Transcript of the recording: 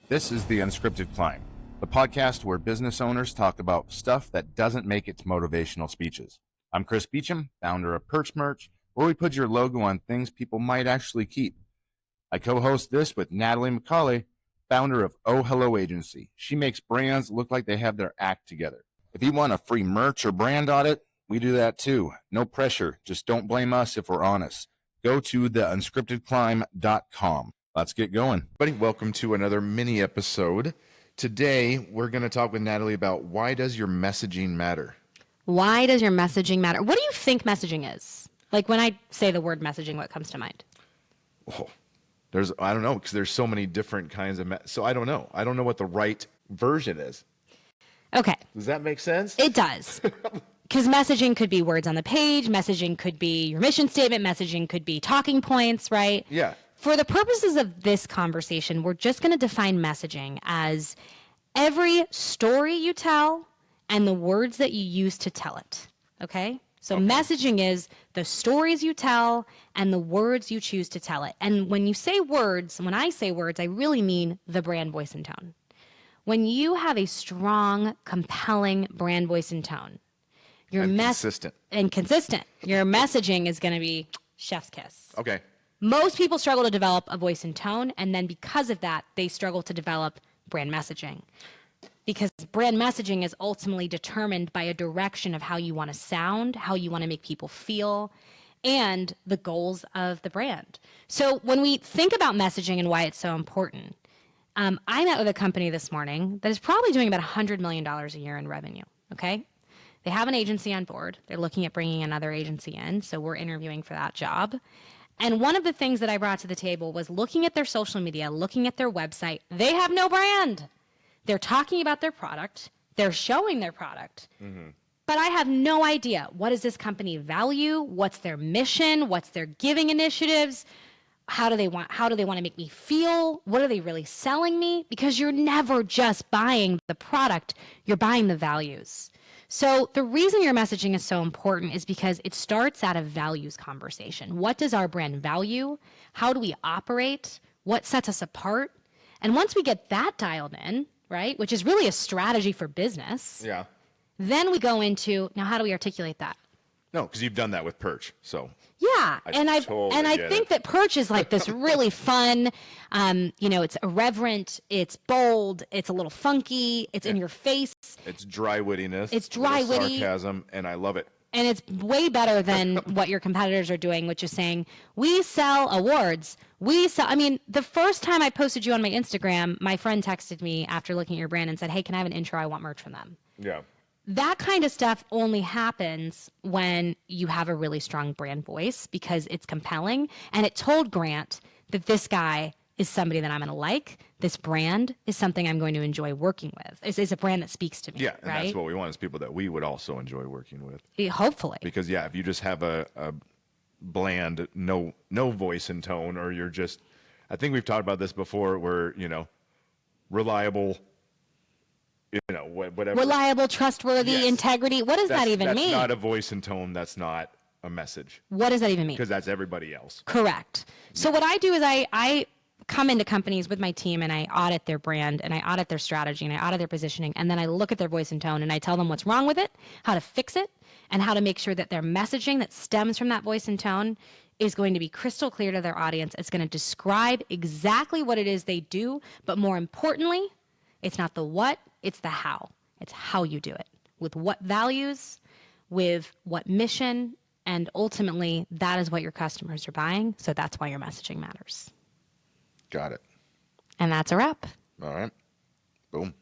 This is the Unscripted Climb, the podcast where business owners talk about stuff that doesn't make it to motivational speeches. I'm Chris Beecham, founder of Perch Merch, where we put your logo on things people might actually keep. I co-host this with Natalie Micale, founder of Oh Hello Agency. She makes brands look like they have their act together. If you want a free merch or brand audit, we do that too. No pressure. Just don't blame us if we're honest. Go to theunscriptedclimb.com. Let's get going. Everybody, welcome to another mini episode. Today, we're going to talk with Natalie about why does your messaging matter? Why does your messaging matter? What do you think messaging is? Like when I say the word messaging, what comes to mind? Oh, I don't know, because there's so many different kinds of, so I don't know. I don't know what the right version is. Okay. Does that make sense? It does. Because messaging could be words on the page. Messaging could be your mission statement. Messaging could be talking points, right? Yeah. For the purposes of this conversation, we're just going to define messaging as every story you tell and the words that you use to tell it. Okay? So messaging is the stories you tell and the words you choose to tell it. And when you say words, when I say words, I really mean the brand voice and tone. When you have a strong, compelling brand voice and tone, your consistent. Your messaging is going to be chef's kiss. Okay. Most people struggle to develop a voice and tone, and then because of that, they struggle to develop brand messaging. Because brand messaging is ultimately determined by a direction of how you want to sound, how you want to make people feel, and the goals of the brand. So when we think about messaging and why it's so important, I met with a company this morning that is probably doing about $100 million a year in revenue, okay? They have an agency on board. They're looking at bringing another agency in, so we're interviewing for that job. And one of the things that I brought to the table was looking at their social media, looking at their website. They have no brand. They're talking about their product. They're showing their product. Mm-hmm. But I have no idea. What does this company value? What's their mission? What's their giving initiatives? How do they want to make me feel? What are they really selling me? Because you're never just buying the product. You're buying the values. So the reason your messaging is so important is because it starts at a values conversation. What does our brand value? How do we operate? What sets us apart? And once we get that dialed in, right, which is really a strategy for business, then we go into, now how do we articulate that? No, because you've done that with Perch, so. Yeah, I think that Perch is like this really fun, it's irreverent, it's bold, it's a little funky, it's in your face. It's dry wittiness. It's dry witty. Sarcasm, and I love it. And it's way better than what your competitors are doing, which is saying, we sell awards. The first time I posted you on my Instagram, my friend texted me after looking at your brand and said, hey, can I have an intro? I want merch from them. Yeah. That kind of stuff only happens when you have a really strong brand voice because it's compelling. And it told Grant that this guy is somebody that I'm going to like. This brand is something I'm going to enjoy working with. It's a brand that speaks to me. Yeah, and right? That's what we want is people that we would also enjoy working with. Hopefully. Because, if you just have a bland, no voice and tone, or you're just, I think we've talked about this before, where, reliable, whatever. Reliable, trustworthy, integrity. What does that even mean? That's not a voice and tone. That's not a message. What does that even mean? Because that's everybody else. Correct. So what I do is I come into companies with my team and I audit their brand and I audit their strategy and I audit their positioning, and then I look at their voice and tone and I tell them what's wrong with it, how to fix it, and how to make sure that their messaging that stems from that voice and tone is going to be crystal clear to their audience. It's going to describe exactly what it is they do, but more importantly, it's not the what, it's the how. It's how you do it, with what values, with what mission, and ultimately that is what your customers are buying, so that's why your messaging matters. Got it. And that's a wrap. All right. Boom.